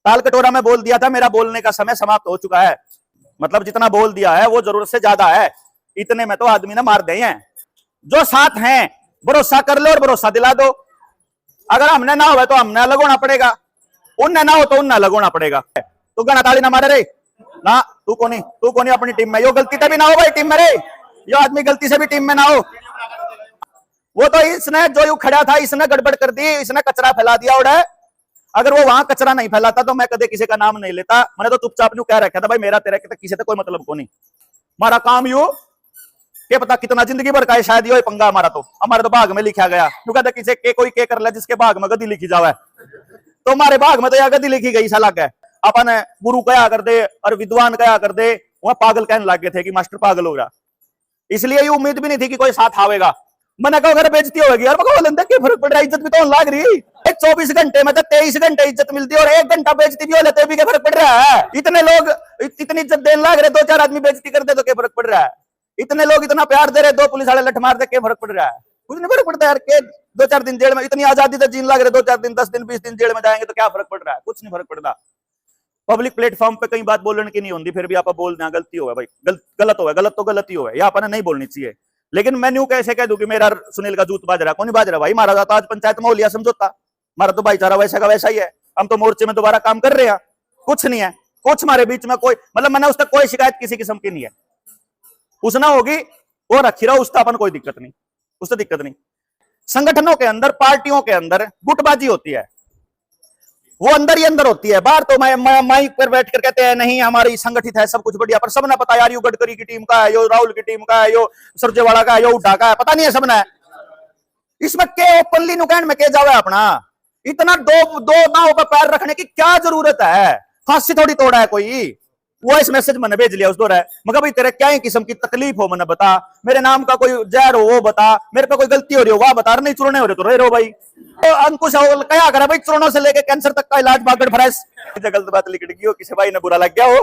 ताल कटोरा में बोल दिया था, मेरा बोलने का समय समाप्त हो चुका है। मतलब जितना बोल दिया है वो जरूरत से ज्यादा है, इतने में तो आदमी ने मार दिए हैं। जो साथ हैं भरोसा कर लो और भरोसा दिला दो। अगर हमने ना हो तो हमने अलग होना पड़ेगा, उनने ना हो तो उनने अलग होना पड़ेगा। तू गणा ताली ना मारे रे ना, तू कोनी अपनी टीम में, यो गलती तभी ना हो भाई टीम में रे, यो आदमी गलती से भी टीम में ना हो। वो तो इसने जो यू खड़ा था इसने गड़बड़ कर दी, इसने कचरा फैला दिया उड़ा। अगर वो वहां कचरा नहीं फैलाता तो मैं कदे किसी का नाम नहीं लेता। मैंने तो चुपचाप न्यू कह रखा था भाई मेरा तेरा किसी से कोई मतलब को नहीं, हमारा काम यू के पता कितना जिंदगी भर का है, शायद यो पंगा हमारे तो भाग में लिखा गया। तू कहता किसी के कोई के कर ले जिसके भाग में गद्दी लिखी जावे, तो हमारे भाग में तो यह गद्दी लिखी गई सा लग है। अपन गुरु कया कर दे और विद्वान कया कर दे, वह पागल कहने लग गए थे कि मास्टर पागल हो गया। इसलिए ये उम्मीद भी नहीं थी कि कोई साथ आवेगा। मैंने कहा अगर बेइज्जती होगी यार क्या फर्क पड़ रहा है, इज्जत भी तो लाग रही। 24 घंटे में तो 23 घंटे इज्जत मिलती है और 1 घंटा बेइज्जती भी हो लेते भी क्या फर्क पड़ रहा है। इतने लोग इतनी इज्जत देने लाग रहे, 2-4 आदमी बेइज्जती कर दे तो क्या फर्क पड़ रहा है। इतने लोग इतना प्यार दे रहे, 2 पुलिस वाले लठ मार दे, क्या फर्क पड़ रहा है। कुछ नहीं फर्क पड़ता यार, के 2-4 दिन जेल में इतनी आजादी से जीने लग रहे, 2-4 दिन 10 दिन 20 दिन जेल में जाएंगे तो क्या फर्क पड़ रहा है, कुछ नहीं फर्क पड़ता। पब्लिक प्लेटफॉर्म पे कई बात बोलने की नहीं होती, फिर भी आप बोल दें गलती हो भाई, गलत हो गलत तो गलती हो या अपन नहीं बोलनी चाहिए। लेकिन मैं न्यू कैसे कह दूं कि मेरा सुनील का जूत बाज रहा, कौन बाज रहा भाई, मारा जाता आज पंचायत में हो लिया समझौता, हमारा तो भाईचारा वैसा का वैसा ही है। हम तो मोर्चे में दोबारा काम कर रहे हैं, कुछ नहीं है, कुछ हमारे बीच में कोई मतलब मैंने उससे कोई शिकायत किसी किस्म की नहीं है। उसना होगी वो रखी रहा, उसका अपन कोई दिक्कत नहीं, उससे दिक्कत नहीं। संगठनों के अंदर पार्टियों के अंदर गुटबाजी होती है, वो अंदर ही अंदर होती है। बाहर तो माइक पर बैठ कर कहते हैं नहीं हमारी संगठित है सब कुछ बढ़िया, पर सबने पता यार यो गडकरी की टीम का है, यो राहुल की टीम का है, यो सुरजेवाला का है, यो उड्डा का है, पता नहीं है सबने। इसमें के ओपनली नुकैन में के जावे अपना, इतना दो नाव पर पैर रखने की क्या जरूरत है। फांसी थोड़ी तोड़ा है कोई। वॉइस मैसेज मैंने भेज लिया उस दौर है, मगर भाई तेरे क्या ही किस्म की तकलीफ हो मैंने बता, मेरे नाम का कोई जहर हो वो बता, मेरे पे कोई गलती हो रही हो वह बता, नहीं चूरने हो रहे तो रहे रहो भाई। तो अंकुश क्या करा भाई, चूर्णों से लेके कैंसर तक का इलाज बागड़ फ्रेश। गलत बात लिख गई हो, किसी भाई ने बुरा लग गया हो,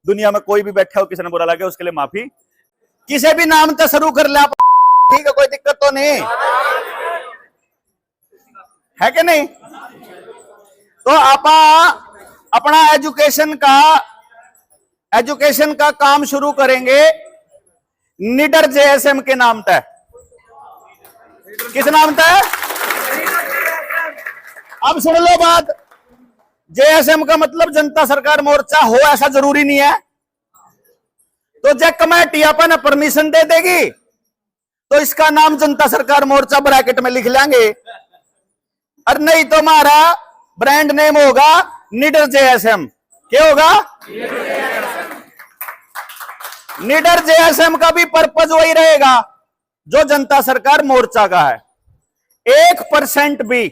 दुनिया में कोई भी बैठा हो किसी ने बुरा लग गया उसके लिए माफी। किसी भी नाम से शुरू कर ले ठीक है, कोई दिक्कत तो नहीं है कि नहीं। तो आप अपना एजुकेशन का काम शुरू करेंगे निडर जेएसएम के नाम तय। किस नाम तय? अब सुन लो बात, जेएसएम का मतलब जनता सरकार मोर्चा हो ऐसा जरूरी नहीं है। तो जब कमेटी अपन परमिशन दे देगी तो इसका नाम जनता सरकार मोर्चा ब्रैकेट में लिख लेंगे, और नहीं तो हमारा ब्रांड नेम होगा निडर जेएसएम। क्या होगा? निडर जेएसएम का भी पर्पज वही रहेगा जो जनता सरकार मोर्चा का है। 1% भी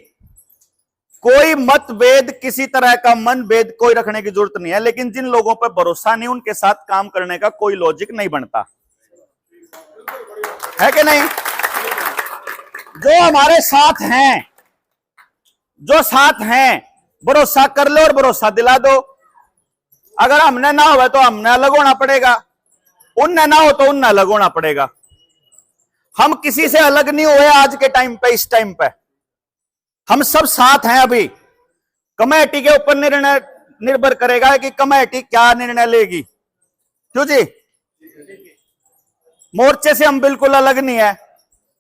कोई मतभेद, किसी तरह का मनभेद कोई रखने की जरूरत नहीं है। लेकिन जिन लोगों पर भरोसा नहीं उनके साथ काम करने का कोई लॉजिक नहीं बनता है कि नहीं। जो हमारे साथ हैं भरोसा कर लो और भरोसा दिला दो। अगर हमने ना हो तो हमने अलग होना पड़ेगा, उनने ना हो तो उनने अलग होना पड़ेगा। हम किसी से अलग नहीं हुए आज के टाइम पे, इस टाइम पे हम सब साथ हैं। अभी कमेटी के ऊपर निर्णय निर्भर करेगा कि कमेटी क्या निर्णय लेगी। क्यों जी? मोर्चे से हम बिल्कुल अलग नहीं है।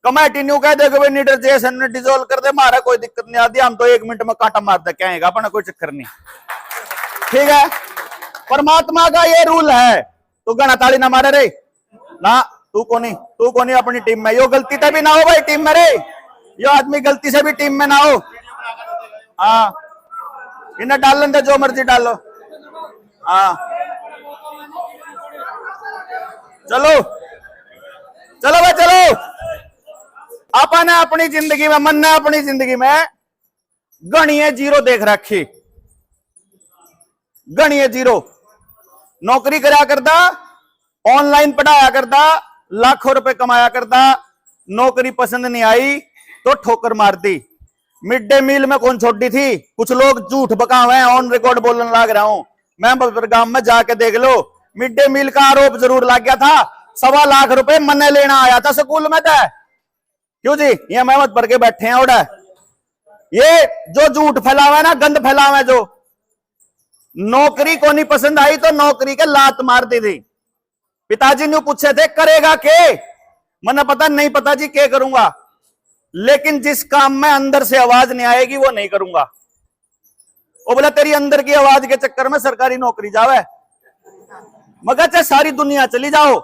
कमेटी न्यू कह देगा भाई निडर जेएसएम ने डिसॉल्व कर दे, हमारा कोई दिक्कत नहीं आती, हम तो 1 मिनट में कांटा मार दे क्या अपना कोई चक्कर नहीं, ठीक है। परमात्मा का ये रूल है, तो गणा ताली ना मारे रे ना, तू कोनी अपनी टीम में, यो गलती तभी ना हो भाई टीम में रे, यो आदमी गलती से भी टीम में ना हो। हाँ इन्हें डाल लेंगे जो मर्जी डालो। हाँ चलो भाई चलो। अपन अपनी जिंदगी में मन ने अपनी जिंदगी में गणिये जीरो देख रखी, गणिये जीरो। नौकरी करा करता, ऑनलाइन पढ़ाया करता, लाखों रुपए कमाया करता, नौकरी पसंद नहीं आई तो ठोकर मार दी। मिड डे मील में कौन छोड़ दी थी, कुछ लोग झूठ बकावे हैं, ऑन रिकॉर्ड बोलने लग रहा हूं मैं, बदरगाम में जाके देख लो। मिड डे मील का आरोप जरूर लग गया था, 1.25 लाख रुपए मन्ने लेना आया था स्कूल में था। क्यों जी? ये मेहमत भर के बैठे हैं। और ये जो झूठ फैलावे ना, गंद फैलावे जो, नौकरी को नहीं पसंद आई तो नौकरी के लात मार दी थी। पिताजी ने पूछे थे करेगा के, मैंने पता नहीं पता जी क्या करूंगा, लेकिन जिस काम में अंदर से आवाज नहीं आएगी वो नहीं करूंगा। वो बोला तेरी अंदर की आवाज के चक्कर में सरकारी नौकरी जावे, मगर चाहे सारी दुनिया चली जाओ,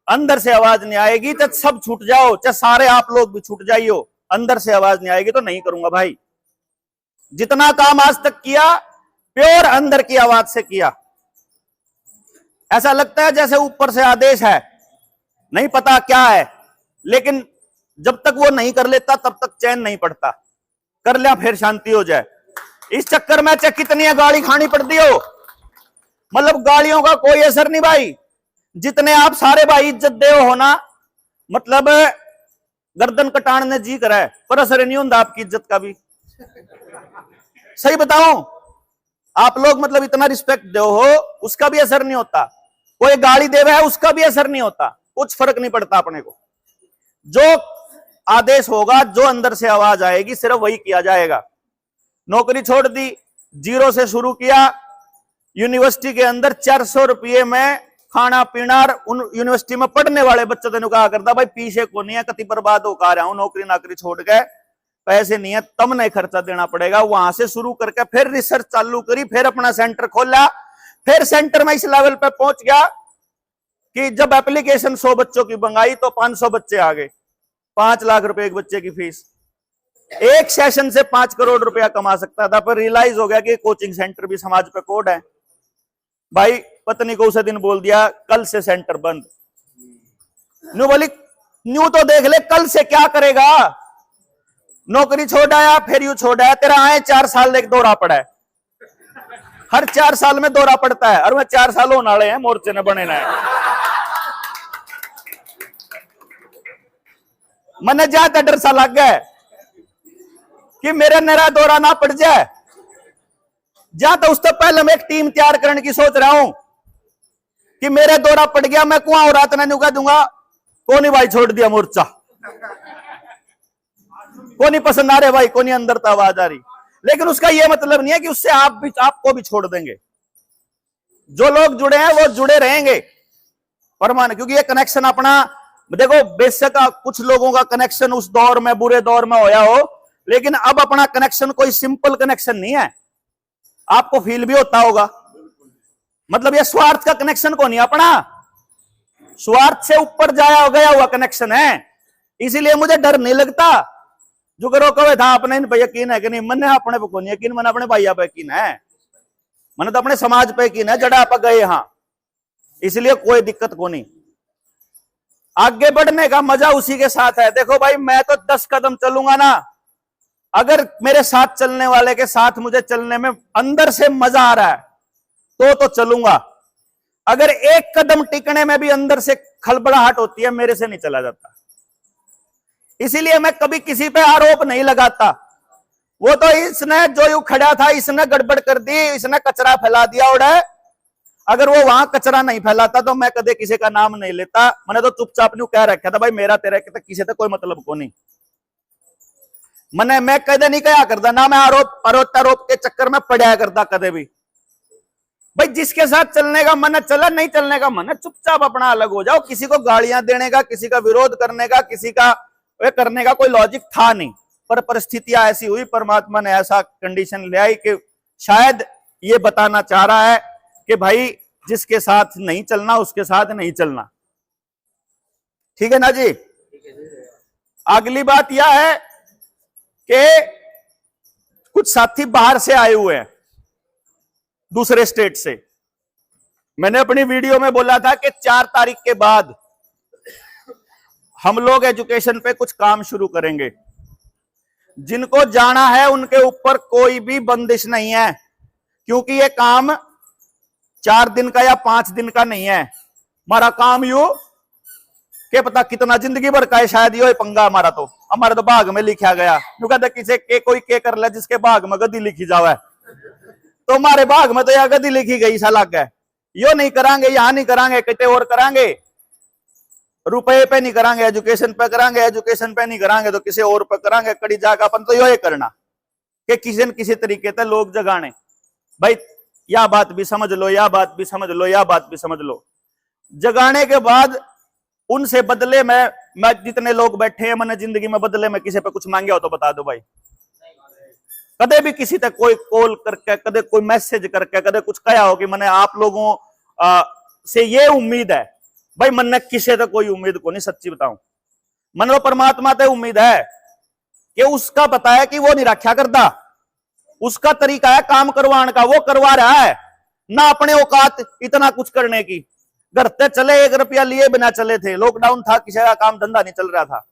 अंदर से आवाज नहीं आएगी, चाहे सब छूट जाओ, चाहे सारे आप लोग भी छूट जाइयो, अंदर से आवाज नहीं आएगी तो नहीं करूंगा भाई। जितना काम आज तक किया प्योर अंदर की आवाज से किया। ऐसा लगता है जैसे ऊपर से आदेश है, नहीं पता क्या है, लेकिन जब तक वो नहीं कर लेता तब तक चैन नहीं पड़ता, कर लिया फिर शांति हो जाए। इस चक्कर में चाहे कितनी गाली खानी पड़ती हो, मतलब गालियों का कोई असर नहीं भाई। जितने आप सारे भाई इज्जत दे हो ना, मतलब गर्दन कटाने जी करा है, पर असर नहीं होता आपकी इज्जत का भी। सही बताऊं, आप लोग मतलब इतना रिस्पेक्ट दो हो, उसका भी असर नहीं होता। कोई गाली दे रहा है उसका भी असर नहीं होता, कुछ फर्क नहीं पड़ता अपने को। जो आदेश होगा, जो अंदर से आवाज आएगी, सिर्फ वही किया जाएगा। नौकरी छोड़ दी, जीरो से शुरू किया। यूनिवर्सिटी के अंदर 400 रुपये में खाना पीना, उन यूनिवर्सिटी में पढ़ने वाले बच्चों ने कहा करता भाई पीछे को नहीं है, कति बर्बाद होकर रहा हूं, नौकरी नाकरी छोड़ के, पैसे नहीं है तब नहीं खर्चा देना पड़ेगा। वहां से शुरू करके फिर रिसर्च चालू करी, फिर अपना सेंटर खोला, फिर सेंटर में इस लेवल पे पहुंच गया कि जब एप्लीकेशन 100 बच्चों की मंगाई तो 500 बच्चे आ गए, 5 लाख रुपए एक बच्चे की फीस। एक सेशन से 5 करोड़ रुपया कमा सकता था, पर रियलाइज हो गया कि कोचिंग सेंटर भी समाज पे कोड है। भाई पत्नी को उसे दिन बोल दिया कल से सेंटर बंद। न्यू बोली न्यू तो देख ले कल से क्या करेगा, नौकरी छोड़ आया, फिर यू छोड़ आया, तेरा आए 4 साल एक दौरा पड़ा है, हर 4 साल में दौरा पड़ता है, और वह 4 साल होने वाले हैं, मोर्चे ने बने ना है। मन ज्यादा डर सा लग गया कि मेरा नया दौरा ना पड़ जाए। जा तो उससे पहले मैं एक टीम तैयार करने की सोच रहा हूं कि मेरा दौरा पड़ गया, मैं कुआं और रात नहीं कह दूंगा कौन भाई छोड़ दिया मोर्चा, को नहीं पसंद आ रहे भाई, को नहीं अंदर तो आवाज आ रही। लेकिन उसका यह मतलब नहीं है कि उससे आपको भी छोड़ देंगे। जो लोग जुड़े हैं वो जुड़े रहेंगे परमानेंट, क्योंकि ये कनेक्शन अपना, देखो बेशक कुछ लोगों का कनेक्शन उस दौर में बुरे दौर में होया हो, लेकिन अब अपना कनेक्शन कोई सिंपल कनेक्शन नहीं है। आपको फील भी होता होगा, मतलब ये स्वार्थ का कनेक्शन को नहीं, अपना स्वार्थ से ऊपर जाया गया हुआ कनेक्शन है। इसीलिए मुझे डर नहीं लगता। जो करो कहे था अपने इन पे यकीन है कि नहीं, मैंने अपने पे कौन यकीन, मैंने अपने भैया पे यकीन है, मैंने तो अपने समाज पे यकीन है, जड़ा आप गए यहां, इसलिए कोई दिक्कत को नहीं। आगे बढ़ने का मजा उसी के साथ है। देखो भाई मैं तो 10 कदम चलूंगा ना, अगर मेरे साथ चलने वाले के साथ मुझे चलने में अंदर से मजा आ रहा है तो चलूंगा। अगर एक कदम टिकने में भी अंदर से खलबलाहट होती है, मेरे से नहीं चला जाता। इसीलिए मैं कभी किसी पे आरोप नहीं लगाता। वो तो इसने जो यू खड़ा था, इसने गड़बड़ कर दी, इसने कचरा फैला दिया, और अगर वो वहां कचरा नहीं फैलाता तो मैं कदे किसी का नाम नहीं लेता। मैंने तो चुपचाप न्यू कह रखा था भाई मेरा तेरा किसी से कोई मतलब को नहीं। मैं कदे नहीं कहा करता ना, मैं आरोप के चक्कर में पड़ा करता कदे भी। भाई जिसके साथ चलने का मन है चला, नहीं चलने का मन है चुपचाप अपना अलग हो जाओ। किसी को गालियां देने का, किसी का विरोध करने का, किसी का वे करने का कोई लॉजिक था नहीं, पर परिस्थितियां ऐसी हुई, परमात्मा ने ऐसा कंडीशन ले आई कि शायद ये बताना चाह रहा है कि भाई जिसके साथ नहीं चलना उसके साथ नहीं चलना। ठीक है ना जी। अगली बात यह है कि कुछ साथी बाहर से आए हुए हैं, दूसरे स्टेट से। मैंने अपनी वीडियो में बोला था कि 4 तारीख के बाद हम लोग एजुकेशन पे कुछ काम शुरू करेंगे। जिनको जाना है उनके ऊपर कोई भी बंदिश नहीं है, क्योंकि ये काम 4 दिन का या 5 दिन का नहीं है। हमारा काम यू के पता कितना जिंदगी भर का है, शायद यो पंगा हमारा तो भाग में लिखा गया। कहते किसे के कोई के कर ले, जिसके भाग में गद्दी लिखी जावे, तो हमारे भाग में तो यह गद्दी लिखी गई सा लग है। यो नहीं करांगे, यहां नहीं करांगे, कितने और करांगे, रुपए पे नहीं करांगे, एजुकेशन पे करांगे, एजुकेशन पे नहीं करांगे तो किसी और पे करांगे। कड़ी जाकर अपन तो यो करना कि किसी न किसी तरीके से लोग जगाने। भाई या बात भी समझ लो, या बात भी समझ लो, या बात भी समझ लो। जगाने के बाद उनसे बदले मैं जितने लोग बैठे हैं, मैंने जिंदगी में बदले में किसी पे कुछ मांगे हो तो बता दो भाई। कदे भी किसी तक कोई कॉल करके, कदे कोई मैसेज करके, कदे कुछ कहा हो कि मैंने आप लोगों से ये उम्मीद है भाई, मन किसी तक कोई उम्मीद को नहीं, सच्ची बताऊं। मन वो परमात्मा ते उम्मीद है कि उसका पता है कि वो नहीं रखा करता, उसका तरीका है काम करवाने का, वो करवा रहा है ना अपने औकात इतना कुछ करने की। घर से चले 1 रुपया लिए बिना चले थे, लॉकडाउन था, किसी का काम धंधा नहीं चल रहा था,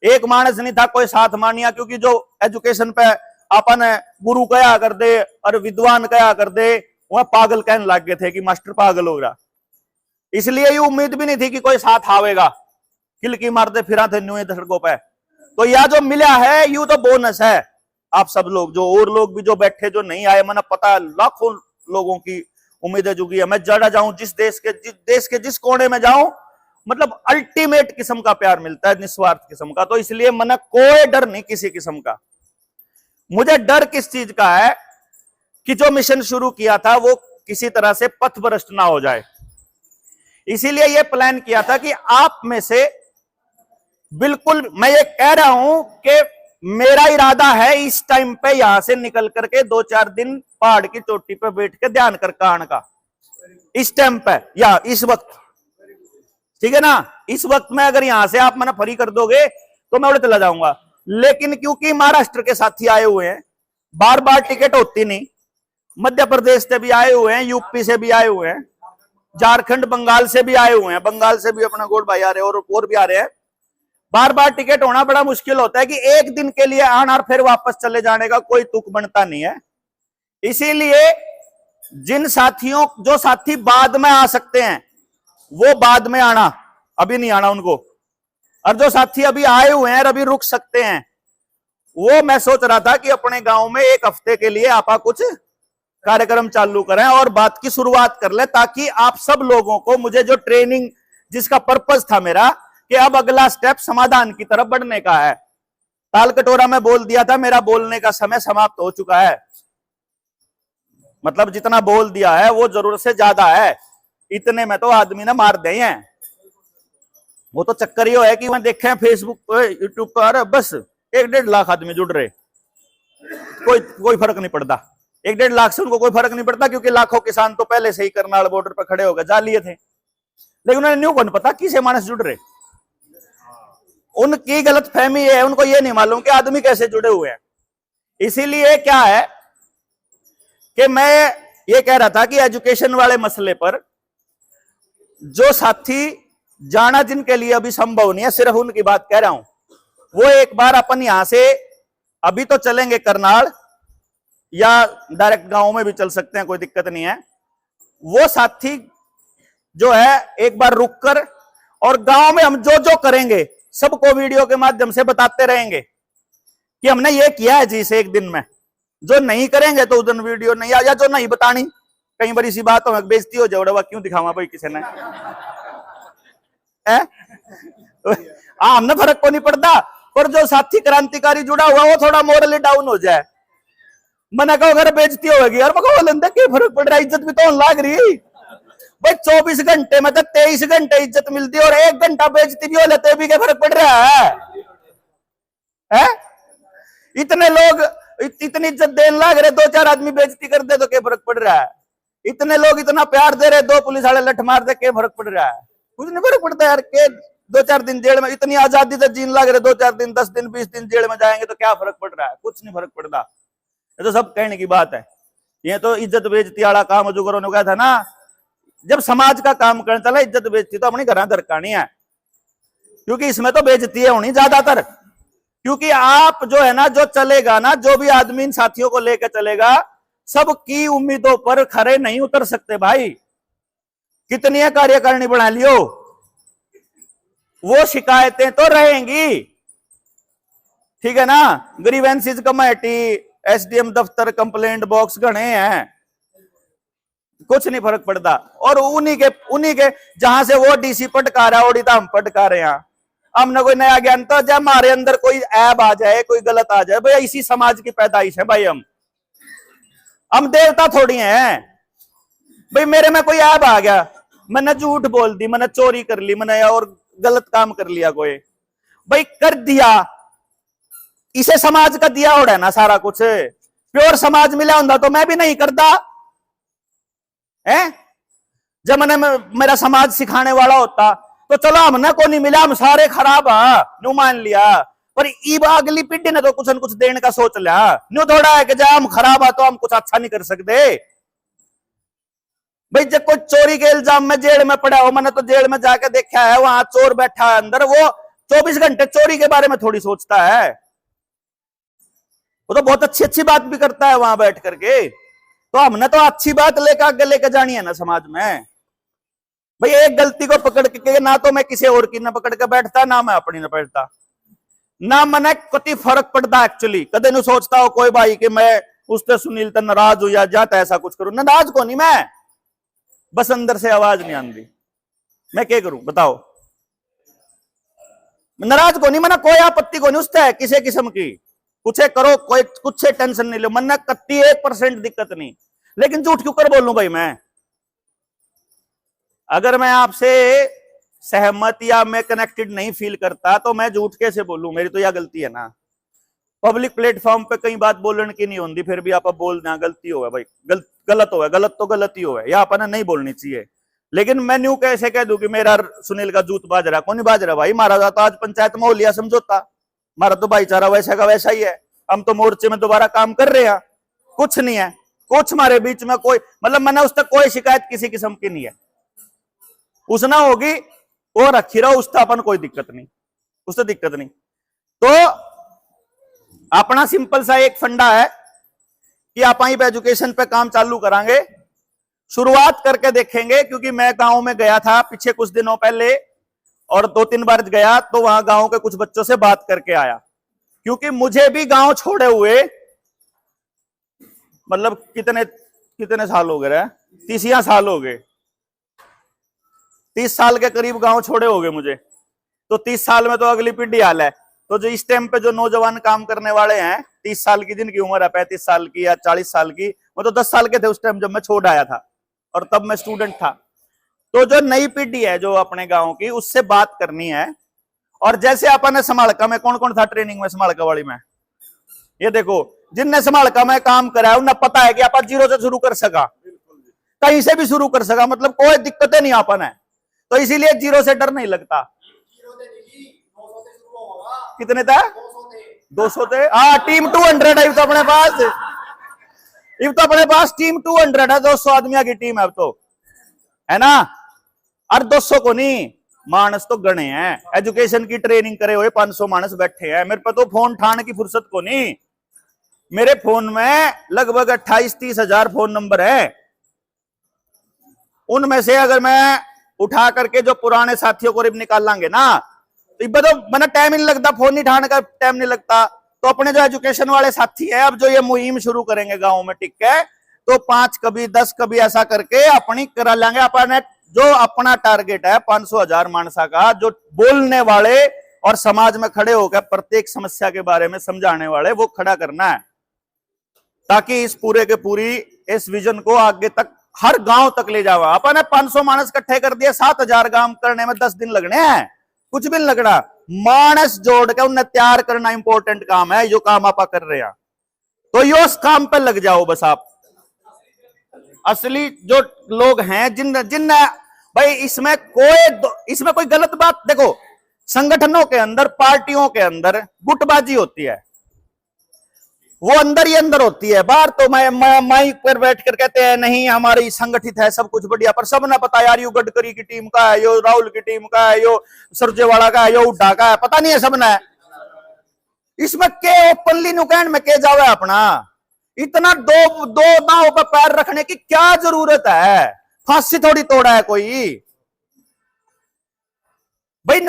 एक मानस नहीं था कोई साथ मानिया, क्योंकि जो एजुकेशन पे अपन गुरु कया कर दे और विद्वान कया कर दे, वह पागल कहने लग गए थे कि मास्टर पागल हो रहा। इसलिए ये उम्मीद भी नहीं थी कि कोई साथ आवेगा, किलकी मारते फिरा थे न्यू सड़कों पे। तो यह जो मिला है यू तो बोनस है। आप सब लोग जो और लोग भी जो बैठे जो नहीं आए, मैंने पता लाखों लोगों की उम्मीदें जुगी है। मैं जड़ा जाऊं जिस देश के जिस कोने में जाऊं, मतलब अल्टीमेट किस्म का प्यार मिलता है, निस्वार्थ किस्म का। तो इसलिए मन कोई डर नहीं किसी किस्म का। मुझे डर किस चीज का है कि जो मिशन शुरू किया था वो किसी तरह से पथभ्रष्ट ना हो जाए। इसीलिए यह प्लान किया था कि आप में से बिल्कुल, मैं ये कह रहा हूं कि मेरा इरादा है इस टाइम पे यहां से निकल करके 2-4 दिन पहाड़ की चोटी पे बैठ के ध्यान करके आने का, इस टाइम पे या इस वक्त, ठीक है ना। इस वक्त में अगर यहां से आप मैंने फ्री कर दोगे तो मैं उड़े चला जाऊंगा। लेकिन क्योंकि महाराष्ट्र के साथी आए हुए हैं, बार बार टिकट होती नहीं, मध्य प्रदेश से भी आए हुए हैं, यूपी से भी आए हुए हैं, झारखंड बंगाल से भी आए हुए हैं, बंगाल से भी अपना गोड भाई आ रहे हैं और भी आ रहे हैं। बार बार टिकट होना बड़ा मुश्किल होता है कि एक दिन के लिए आना और फिर वापस चले जाने का कोई तुक बनता नहीं है। इसीलिए जिन साथियों, जो साथी बाद में आ सकते हैं वो बाद में आना, अभी नहीं आना उनको। और जो साथी अभी आए हुए हैं और अभी रुक सकते हैं, वो मैं सोच रहा था कि अपने गांव में 1 हफ्ते के लिए आपा कुछ कार्यक्रम चालू करें और बात की शुरुआत कर ले, ताकि आप सब लोगों को, मुझे जो ट्रेनिंग जिसका पर्पस था मेरा कि अब अगला स्टेप समाधान की तरफ बढ़ने का है। ताल कटोरा में बोल दिया था, मेरा बोलने का समय समाप्त हो चुका है। मतलब जितना बोल दिया है वो जरूरत से ज्यादा है, इतने में तो आदमी ने मार दिए हैं। वो तो चक्कर ही है कि वहां देखे फेसबुक पर, यूट्यूब पर, बस 1-1.5 लाख आदमी जुड़ रहे, कोई फर्क नहीं पड़ता। 1-1.5 लाख से उनको कोई फर्क नहीं पड़ता, क्योंकि लाखों किसान तो पहले से ही करनाल बॉर्डर पर खड़े होकर जा लिए थे। लेकिन उन्हें न्यू को नहीं पता किसे मानस जुड़ रहे, उनकी गलत फहमी है, उनको ये नहीं मालूम कि आदमी कैसे जुड़े हुए हैं। इसीलिए क्या है कि मैं ये कह रहा था कि एजुकेशन वाले मसले पर जो साथी जाना जिनके लिए अभी संभव नहीं है, सिर्फ उनकी बात कह रहा हूं, वो एक बार अपन यहां से अभी तो चलेंगे करनाल या डायरेक्ट गांव में भी चल सकते हैं, कोई दिक्कत नहीं है। वो साथी जो है एक बार रुककर, और गांव में हम जो जो करेंगे सबको वीडियो के माध्यम से बताते रहेंगे कि हमने ये किया है जी इसे एक दिन में। जो नहीं करेंगे तो उस दिन वीडियो नहीं, या जो नहीं बतानी, कई बड़ी सी बात हो बेइज्जती हो जाए, क्यों दिखावा भाई किसी ने हमने फर्क को नहीं पड़ता। पर जो साथी क्रांतिकारी जुड़ा हुआ वो थोड़ा मोरली डाउन हो जाए, मैंने कहा अगर बेइज्जती होगी यार, मैं क्या फर्क पड़ रहा है, इज्जत भी तो लाग रही भाई। 24 घंटे में तो 23 घंटे इज्जत मिलती है, और 1 घंटा बेइज्जती भी हो लेते भी क्या फर्क पड़ रहा है? इतने लोग इतनी इज्जत देने लग रहे, 2-4 आदमी बेइज्जती कर दे तो क्या फर्क पड़ रहा है? इतने लोग इतना प्यार दे रहे, 2 पुलिस वाले लठ मार दे, क्या फर्क पड़ रहा है? कुछ नहीं फर्क पड़ता यार। के 2-4 दिन जेल में, इतनी आजादी से जीने लग रहे, 2-4 दिन, 10 दिन, 20 दिन जेल में जाएंगे तो क्या फर्क पड़ रहा है? कुछ नहीं फर्क पड़ता। ये तो सब कहने की बात है। ये तो इज्जत बेइज्जती वाला काम जो करो कहा था ना, जब समाज का काम करने चला, इज्जत बेइज्जती तो अपनी घर दरकानी है, क्योंकि इसमें तो बेइज्जती होनी ज्यादातर। क्योंकि आप जो है ना, जो चलेगा ना, जो भी आदमी इन साथियों को लेकर चलेगा, सबकी उम्मीदों पर खरे नहीं उतर सकते भाई। कितनी कार्यकारिणी बना लियो, वो शिकायतें तो रहेंगी, ठीक है ना। ग्रीवेंसेस कमेटी, एसडीएम दफ्तर, कंप्लेंट बॉक्स घने हैं, कुछ नहीं फर्क पड़ता। और उन्हीं के जहां से वो डीसी पटका रहा है, ओडी तो हम पटका रहे हैं। हमने कोई नया ज्ञान, तो जब हमारे अंदर कोई ऐब आ जाए, कोई गलत आ जाए, भाई इसी समाज की पैदाइश है भाई। हम देवता थोड़ी हैं, भाई मेरे में कोई ऐब आ गया, मैंने झूठ बोल दी, मैंने चोरी कर ली, मैंने और गलत काम कर लिया कोई, भाई कर दिया, इसे समाज का दिया हो रहा है ना सारा कुछ। प्योर समाज मिला होता तो मैं भी नहीं करता है। जब मैंने मेरा समाज सिखाने वाला होता तो चलो हमने को नहीं मिला, हम सारे खराब न्यू मान लिया, पर ईब अगली पीढ़ी ने तो कुछ न कुछ देने का सोच लिया। न्यू थोड़ा है कि जब हम खराब तो हम कुछ अच्छा नहीं कर सकते। भाई जब कोई चोरी के इल्जाम में जेल में पड़ा हो, मैंने तो जेल में जाके देखा है, वहां चोर बैठा है अंदर, वो 24 घंटे चोरी के बारे में थोड़ी सोचता है, वो तो बहुत अच्छी अच्छी बात भी करता है वहां बैठ करके। तो हमने तो अच्छी बात लेकर आगे लेकर जानी है ना समाज में। भाई एक गलती को पकड़ के ना तो मैं किसी और की ना पकड़ के बैठता, ना मैं अपनी ना बैठता, ना मैंने कति फर्क पड़ता एक्चुअली। कदे नहीं सोचता हो कोई भाई कि मैं उससे सुनील तो नाराज हो या जाता ऐसा कुछ करूं, नाराज को नहीं मैं, बस अंदर से आवाज नहीं आती, मैं क्या करूं बताओ। नाराज को नहीं, मैंने कोई आपत्ति को नहीं उससे किसी किस्म की, कुछ करो कोई कुछ टेंशन नहीं लो, मन कत्ती 1% दिक्कत नहीं। लेकिन झूठ क्यों कर बोलूं भाई मैं? अगर मैं आपसे सहमत या मैं कनेक्टेड नहीं फील करता तो मैं झूठ कैसे बोलूं? मेरी तो यह गलती है ना। पब्लिक प्लेटफॉर्म पे कई बात बोलने की नहीं होती, फिर भी आप बोल दें गलती हो भाई, गलत हो, गलत तो गलती हो, या अपन नहीं बोलनी चाहिए। लेकिन मैं न्यू कैसे कह दूं कि मेरा सुनील का जूत बाज रहा, कौन नहीं बाज रहा भाई? मारा तो आज पंचायत में हो लिया समझौता, हमारा तो भाईचारा वैसा का वैसा ही है, हम तो मोर्चे में दोबारा काम कर रहे हैं, कुछ नहीं है, कुछ हमारे बीच में कोई मतलब मैंने उस तक कोई शिकायत किसी किस्म की नहीं है। उसना होगी वो रखी रहो, उसका अपन कोई दिक्कत नहीं, उससे दिक्कत नहीं। तो अपना सिंपल सा एक फंडा है कि आप एजुकेशन पे काम चालू करांगे, शुरुआत करके देखेंगे। क्योंकि मैं गांव में गया था पीछे कुछ दिनों पहले और 2-3 बार गया, तो वहां गांव के कुछ बच्चों से बात करके आया। क्योंकि मुझे भी गांव छोड़े हुए मतलब कितने साल हो गए, 30 साल हो गए, 30 साल के करीब गांव छोड़े हो गए मुझे। तो 30 साल में तो अगली पीढ़ी हाल है। तो जो इस टाइम पे जो नौजवान काम करने वाले हैं 30 साल की, जिनकी उम्र है 35 साल की या 40 साल की, वो तो 10 साल के थे उस टाइम जब मैं छोड़ आया था, और तब मैं स्टूडेंट था। तो जो नई पीढ़ी है जो अपने गांव की, उससे बात करनी है। और जैसे अपन ने समालका में कौन कौन था ट्रेनिंग में, समालका वाली में, ये देखो जिनने समालका में काम करा है उन्हें पता है कि आप 0 से शुरू कर सका, कहीं से भी शुरू कर सका, मतलब कोई दिक्कतें नहीं अपन है। तो इसीलिए 0 से डर नहीं लगता। कितने था? 200 थे। हाँ टीम 200 है तो अपने पास, अपने पास टीम 200 है, 200 आदमियों की टीम है अब तो, है ना। और 200 को नहीं, मानस तो गणे हैं, एजुकेशन की ट्रेनिंग करे हुए 500 मानस बैठे हैं। मेरे पे तो फोन ठाने की फुर्सत को नहीं, मेरे फोन में लगभग 28-30 हजार फोन नंबर है। उनमें से अगर मैं उठा करके जो पुराने साथियों को निकाल लांगे ना, तो मैंने टाइम नहीं लगता, फोन नहीं उठाने का टाइम नहीं लगता। तो अपने जो एजुकेशन वाले साथी हैं, अब जो ये मुहिम शुरू करेंगे गांव में, ठीक है, तो 5 कभी 10 कभी ऐसा करके अपनी करा लेंगे। अपने जो अपना टारगेट है 500,000 मानसा का, जो बोलने वाले और समाज में खड़े होकर प्रत्येक समस्या के बारे में समझाने वाले, वो खड़ा करना है, ताकि इस पूरे के पूरी इस विजन को आगे तक हर गांव तक ले जावा। अपन ने 500 मानस इकट्ठे कर दिए, 7,000 काम करने में 10 दिन लगने हैं, कुछ भी नहीं लगना। मानस जोड़ के उन्हें तैयार करना इंपॉर्टेंट काम है, जो काम आप कर रहे हैं। तो यो उस काम पे लग जाओ बस आप। असली जो लोग हैं जिन भाई इसमें कोई गलत बात, देखो संगठनों के अंदर, पार्टियों के अंदर गुटबाजी होती है, वो अंदर ही अंदर होती है। बाहर तो माइक पर बैठ कर कहते हैं नहीं हमारी संगठित है, सब कुछ बढ़िया, पर सब ना पता यार, यो गडकरी की टीम का है, यो राहुल की टीम का है, यो सुरजेवाला का है, यो उड्डा का है, पता नहीं है सब ना। इसमें के ओपनली नुकैन में के जावे अपना, इतना दो नाव पर पैर रखने की क्या जरूरत है? फांसी थोड़ी तोड़ा है कोई भाई।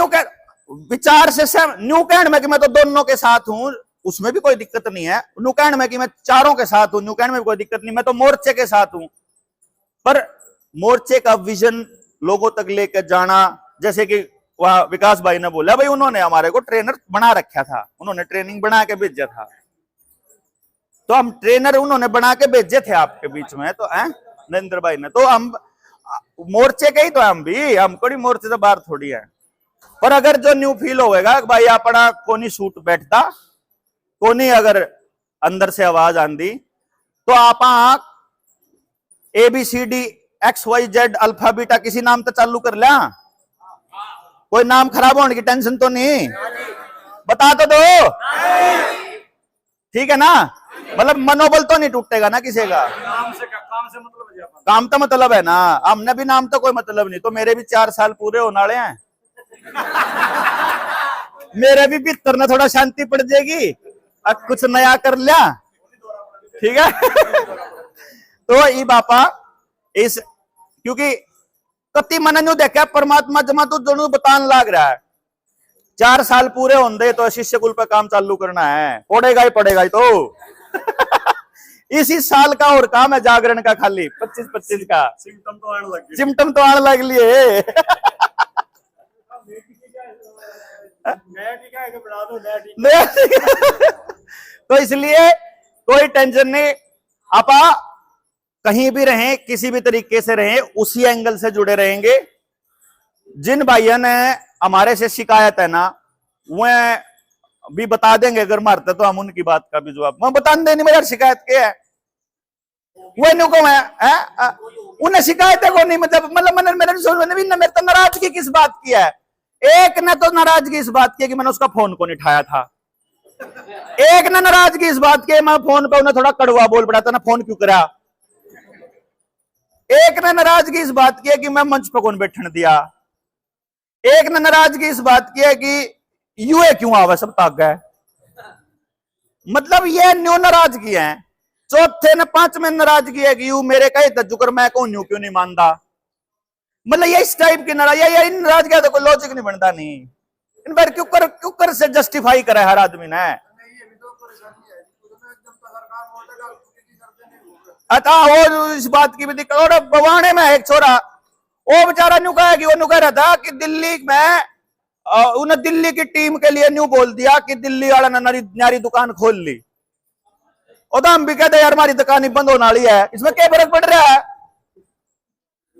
विचार से न्यूकैंड में कि मैं तो दोनों के साथ हूं, उसमें भी कोई दिक्कत नहीं है। न्यूकैंड में कि मैं चारों के साथ हूं, न्यूकैंड में भी कोई दिक्कत नहीं, मैं तो मोर्चे के साथ हूं। पर मोर्चे का विजन लोगों तक लेकर जाना, जैसे कि वहां विकास भाई ने बोला, भाई उन्होंने हमारे को ट्रेनर बना रखा था, उन्होंने ट्रेनिंग बना के भेजा था, तो हम ट्रेनर उन्होंने बना के भेजे थे आपके बीच में, तो नरेंद्र भाई ने। तो हम मोर्चे के ही तो हम भी, हम कोई मोर्चे से बाहर थोड़ी है। पर अगर जो न्यू फील होएगा भाई अपना कोनी सूट बैठता, कोनी अगर अंदर से आवाज आंदी, तो आप ABCD XYZ अल्फा बीटा किसी नाम तो चालू कर लिया, कोई नाम खराब होने की टेंशन तो नहीं, बता तो दो, ठीक है ना। मतलब मनोबल तो नहीं टूटेगा ना किसी का। काम मतलब है, काम तो मतलब है ना, हमने भी नाम तो कोई मतलब नहीं। तो मेरे भी 4 साल पूरे होने वाले हैं, मेरे भी भीतर ना थोड़ा शांति पड़ जाएगी, अब कुछ नया कर लिया, ठीक है। तो ये बापा इस, क्योंकि कति मन न्यू देखा परमात्मा जमा तो दोनों बतान लाग रहा है, 4 साल पूरे होंगे तो शिष्य कुल पे काम चालू करना है, पड़ेगा ही तो। इसी साल का और काम है जागरण का, खाली 25-25 का। सिम्टम तो आने लग लिए। तो इसलिए कोई टेंशन नहीं, आपा कहीं भी रहें, किसी भी तरीके से रहें, उसी एंगल से जुड़े रहेंगे। जिन भाइयों ने हमारे से शिकायत है ना, वह भी बता देंगे अगर मारते तो हम उनकी बात का भी जवाब मैं बता देनी। मेरी शिकायत क्या है वो नुको है, उन्हें शिकायत है को नहीं, मतलब मैंने भी मेरे तो नाराजगी किस बात की है। एक ने तो नाराजगी इस बात की कि मैंने उसका फोन को नहीं उठाया था, एक ने नाराजगी इस बात की मैं फोन पे उन्हें थोड़ा कड़वा बोल पड़ा था ना, फोन क्यों करा। एक ने नाराजगी इस बात की है कि मैं मंच पर कौन बैठने दिया, एक ने नाराजगी इस बात की है कि यूए क्यों आवा सब ताक गए। मतलब ये न्यू नाराजगी है। चौथे ने 5वें नाराजगी है कि यू मेरे कहे तजुकर मैं कौन यूं क्यों नहीं मानता। मतलब ये इस टाइप की नाराजगी, इन नाराजगी तो कोई लॉजिक नहीं बनता नहीं, इन बार क्यों कर से जस्टिफाई करे हर आदमी ने। अतः वो इस बात की भी दिक्कत। और बवाने में एक छोरा वो बेचारा न्यू कहा कि वो न्यू कह रहा था कि दिल्ली में उन्हें दिल्ली की टीम के लिए न्यू बोल दिया कि दिल्ली वाला ने नारी दुकान खोल ली। और हम भी कहते यार हमारी दुकान ही बंद होने वाली है, इसमें क्या फर्क पड़ रहा है।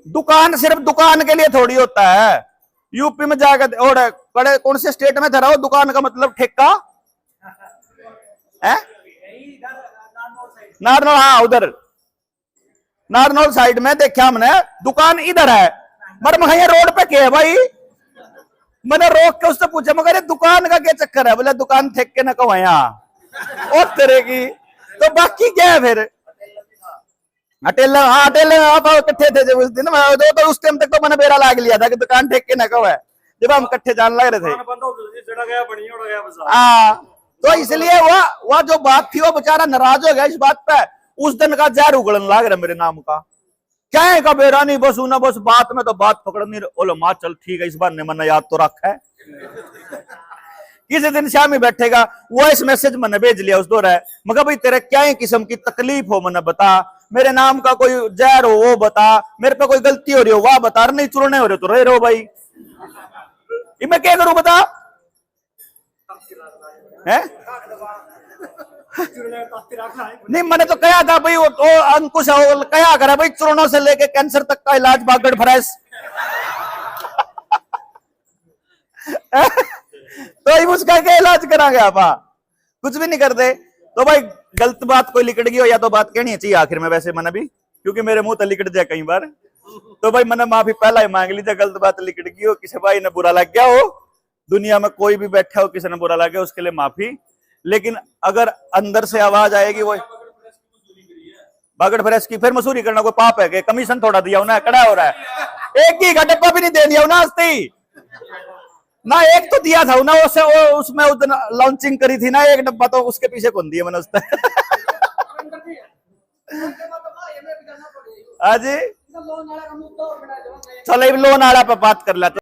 दुकान सिर्फ दुकान के लिए थोड़ी होता है। यूपी में जाकर और बड़े कौन से स्टेट में था वो, दुकान का मतलब ठेका है नारनौल, हाँ उधर नारनौल साइड में देखा हमने दुकान इधर है, मगर ये रोड पे क्या है भाई। मैंने रोक के उससे पूछा मगर ये दुकान का क्या चक्कर है, बोले दुकान ठेके न कहो यहाँ और तरह की। तो बाकी क्या है फिर अटेल, हाँ अटेल आप इकट्ठे थे उस दिन, तो उस टाइम तक तो मैंने बेरा लाग लिया था कि दुकान ठेके न कहो है, जब हम इकट्ठे जान लग रहे थे। हाँ तो इसलिए वह जो बात थी वो बेचारा नाराज हो गया इस बात पे। उस दिन का जहर उगलन लाग रहा मेरे नाम का, क्या है का बेरा नहीं बस उन्हें बस बात में तो बात पकड़नी। ओलो माँ चल ठीक है, इस बार ने मैंने याद तो रखा है। किसी दिन शाम ही बैठेगा वो इस मैसेज मैंने भेज लिया उस दौर है, मगर भाई तेरे क्या ही किस्म की तकलीफ हो मैंने बता, मेरे नाम का कोई जहर हो वो बता, मेरे पे कोई गलती हो रही हो वह बता, नहीं चुरने हो रहे तो रहे रहो भाई, मैं क्या करूं बता है। नहीं मैंने तो कहा था भाई वो अंकुश कहा करा भाई चूर्णों से लेके कैंसर तक का इलाज बागड़ फ्रेश। तो उसका क्या इलाज करांगे आप, कुछ भी नहीं करते। तो भाई गलत बात कोई लिकट गई हो या तो बात कहनी चाहिए आखिर में, वैसे मैंने भी क्योंकि मेरे मुंह तो लिकट जाए कई बार, तो भाई मैंने माफी पहला ही मांग ली। गलत बात लिकट गई हो, किसी भाई ने बुरा लग गया हो, दुनिया में कोई भी बैठा हो किसी ने बुरा लग गया उसके लिए माफी। लेकिन अगर अंदर से आवाज आएगी वो बागड़ फ्रेश की, फिर मसूरी करना कोई पाप है कि कमीशन थोड़ा दिया उन्हें कड़ा हो रहा है। एक ही का डब्बा भी नहीं दे दिया उन्हें हस्ती ना, एक तो दिया था ना उसमें उस दिन लॉन्चिंग करी थी ना एक डब्बा, तो उसके पीछे कौन दिया मैंने उसने। हाँ जी चलो लोन आला पे बात कर लेते।